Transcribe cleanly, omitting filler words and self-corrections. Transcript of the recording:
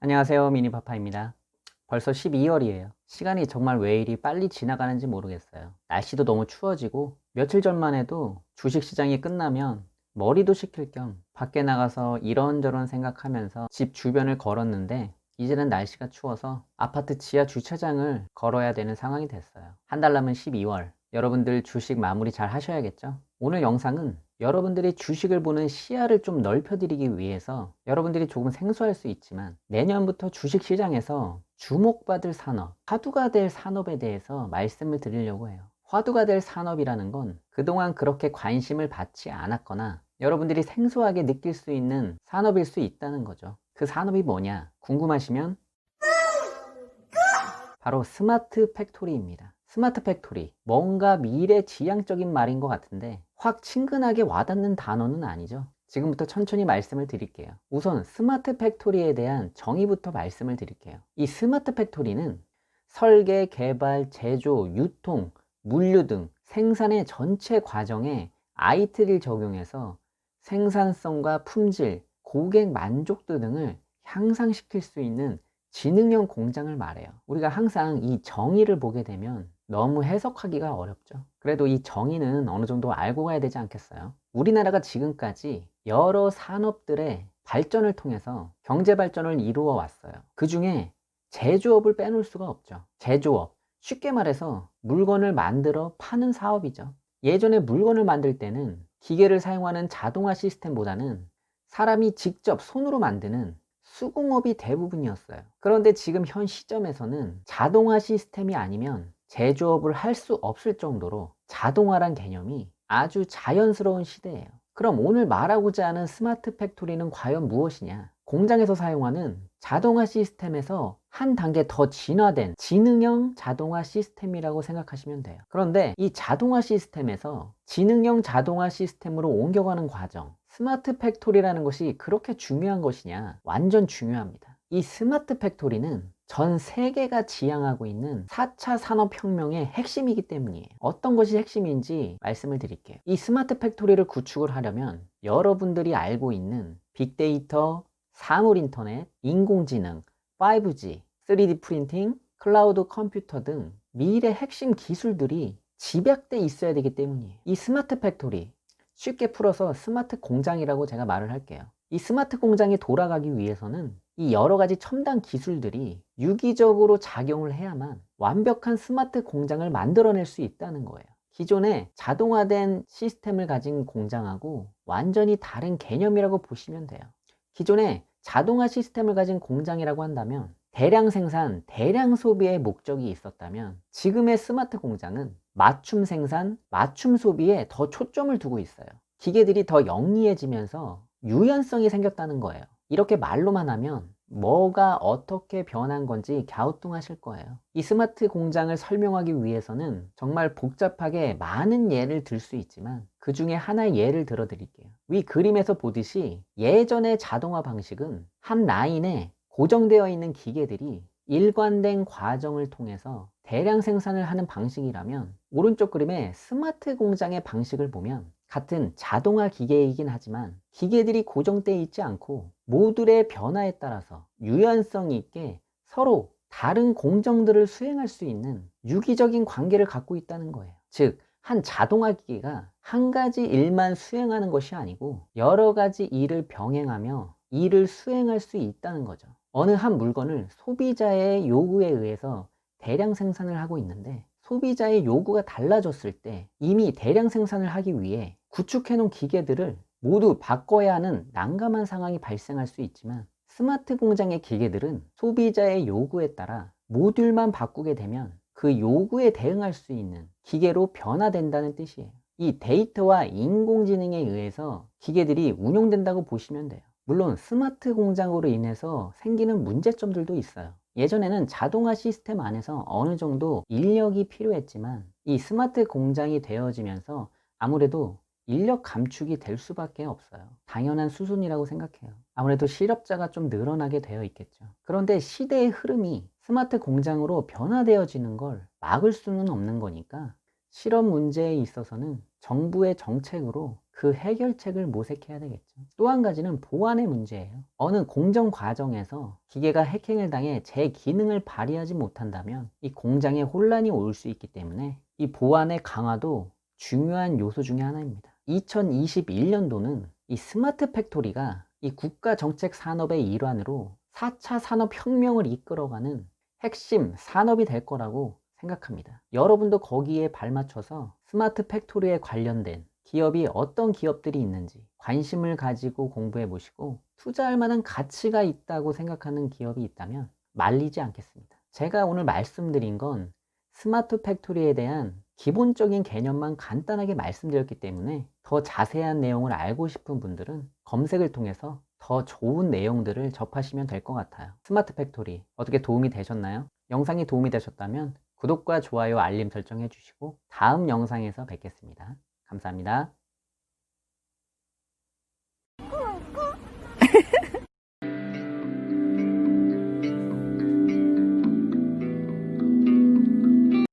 안녕하세요. 미니파파입니다. 벌써 12월이에요. 시간이 정말 왜 이리 빨리 지나가는지 모르겠어요. 날씨도 너무 추워지고 며칠 전만 해도 주식시장이 끝나면 머리도 식힐 겸 밖에 나가서 이런저런 생각하면서 집 주변을 걸었는데 이제는 날씨가 추워서 아파트 지하 주차장을 걸어야 되는 상황이 됐어요. 한 달 남은 12월, 여러분들 주식 마무리 잘 하셔야겠죠? 오늘 영상은 여러분들이 주식을 보는 시야를 좀 넓혀드리기 위해서 여러분들이 조금 생소할 수 있지만 내년부터 주식시장에서 주목받을 산업, 화두가 될 산업에 대해서 말씀을 드리려고 해요. 화두가 될 산업이라는 건 그동안 그렇게 관심을 받지 않았거나 여러분들이 생소하게 느낄 수 있는 산업일 수 있다는 거죠. 그 산업이 뭐냐 궁금하시면 바로 스마트 팩토리입니다. 스마트 팩토리, 뭔가 미래지향적인 말인 것 같은데 확 친근하게 와닿는 단어는 아니죠. 지금부터 천천히 말씀을 드릴게요. 우선 스마트 팩토리에 대한 정의부터 말씀을 드릴게요. 이 스마트 팩토리는 설계, 개발, 제조, 유통, 물류 등 생산의 전체 과정에 IT를 적용해서 생산성과 품질, 고객 만족도 등을 향상시킬 수 있는 지능형 공장을 말해요. 우리가 항상 이 정의를 보게 되면 너무 해석하기가 어렵죠. 그래도 이 정의는 어느 정도 알고 가야 되지 않겠어요? 우리나라가 지금까지 여러 산업들의 발전을 통해서 경제 발전을 이루어 왔어요. 그 중에 제조업을 빼놓을 수가 없죠. 제조업, 쉽게 말해서 물건을 만들어 파는 사업이죠. 예전에 물건을 만들 때는 기계를 사용하는 자동화 시스템보다는 사람이 직접 손으로 만드는 수공업이 대부분이었어요. 그런데 지금 현 시점에서는 자동화 시스템이 아니면 제조업을 할 수 없을 정도로 자동화란 개념이 아주 자연스러운 시대예요. 그럼 오늘 말하고자 하는 스마트 팩토리는 과연 무엇이냐? 공장에서 사용하는 자동화 시스템에서 한 단계 더 진화된 지능형 자동화 시스템이라고 생각하시면 돼요. 그런데 이 자동화 시스템에서 지능형 자동화 시스템으로 옮겨가는 과정, 스마트 팩토리라는 것이 그렇게 중요한 것이냐? 완전 중요합니다. 이 스마트 팩토리는 전 세계가 지향하고 있는 4차 산업혁명의 핵심이기 때문이에요. 어떤 것이 핵심인지 말씀을 드릴게요. 이 스마트 팩토리를 구축을 하려면 여러분들이 알고 있는 빅데이터, 사물인터넷, 인공지능, 5G, 3D 프린팅, 클라우드 컴퓨터 등 미래 핵심 기술들이 집약돼 있어야 되기 때문이에요. 이 스마트 팩토리, 쉽게 풀어서 스마트 공장이라고 제가 말을 할게요. 이 스마트 공장이 돌아가기 위해서는 이 여러 가지 첨단 기술들이 유기적으로 작용을 해야만 완벽한 스마트 공장을 만들어낼 수 있다는 거예요. 기존의 자동화된 시스템을 가진 공장하고 완전히 다른 개념이라고 보시면 돼요. 기존에 자동화 시스템을 가진 공장이라고 한다면 대량 생산, 대량 소비의 목적이 있었다면 지금의 스마트 공장은 맞춤 생산, 맞춤 소비에 더 초점을 두고 있어요. 기계들이 더 영리해지면서 유연성이 생겼다는 거예요. 이렇게 말로만 하면 뭐가 어떻게 변한 건지 갸우뚱하실 거예요. 이 스마트 공장을 설명하기 위해서는 정말 복잡하게 많은 예를 들 수 있지만 그 중에 하나의 예를 들어 드릴게요. 위 그림에서 보듯이 예전의 자동화 방식은 한 라인에 고정되어 있는 기계들이 일관된 과정을 통해서 대량 생산을 하는 방식이라면 오른쪽 그림의 스마트 공장의 방식을 보면 같은 자동화 기계이긴 하지만 기계들이 고정되어 있지 않고 모듈의 변화에 따라서 유연성 있게 서로 다른 공정들을 수행할 수 있는 유기적인 관계를 갖고 있다는 거예요. 즉, 한 자동화 기계가 한 가지 일만 수행하는 것이 아니고 여러 가지 일을 병행하며 일을 수행할 수 있다는 거죠. 어느 한 물건을 소비자의 요구에 의해서 대량 생산을 하고 있는데 소비자의 요구가 달라졌을 때 이미 대량 생산을 하기 위해 구축해 놓은 기계들을 모두 바꿔야 하는 난감한 상황이 발생할 수 있지만 스마트 공장의 기계들은 소비자의 요구에 따라 모듈만 바꾸게 되면 그 요구에 대응할 수 있는 기계로 변화된다는 뜻이에요. 이 데이터와 인공지능에 의해서 기계들이 운용된다고 보시면 돼요. 물론 스마트 공장으로 인해서 생기는 문제점들도 있어요. 예전에는 자동화 시스템 안에서 어느 정도 인력이 필요했지만 이 스마트 공장이 되어지면서 아무래도 인력 감축이 될 수밖에 없어요. 당연한 수순이라고 생각해요. 아무래도 실업자가 좀 늘어나게 되어 있겠죠. 그런데 시대의 흐름이 스마트 공장으로 변화되어지는 걸 막을 수는 없는 거니까 실업 문제에 있어서는 정부의 정책으로 그 해결책을 모색해야 되겠죠. 또 한 가지는 보안의 문제예요. 어느 공정 과정에서 기계가 해킹을 당해 제 기능을 발휘하지 못한다면 이 공장에 혼란이 올 수 있기 때문에 이 보안의 강화도 중요한 요소 중에 하나입니다. 2021년도는 이 스마트 팩토리가 이 국가 정책 산업의 일환으로 4차 산업혁명을 이끌어가는 핵심 산업이 될 거라고 생각합니다. 여러분도 거기에 발맞춰서 스마트 팩토리에 관련된 기업이 어떤 기업들이 있는지 관심을 가지고 공부해 보시고 투자할 만한 가치가 있다고 생각하는 기업이 있다면 말리지 않겠습니다. 제가 오늘 말씀드린 건 스마트 팩토리에 대한 기본적인 개념만 간단하게 말씀드렸기 때문에 더 자세한 내용을 알고 싶은 분들은 검색을 통해서 더 좋은 내용들을 접하시면 될 것 같아요. 스마트 팩토리 어떻게 도움이 되셨나요? 영상이 도움이 되셨다면 구독과 좋아요, 알림 설정해 주시고 다음 영상에서 뵙겠습니다. 감사합니다.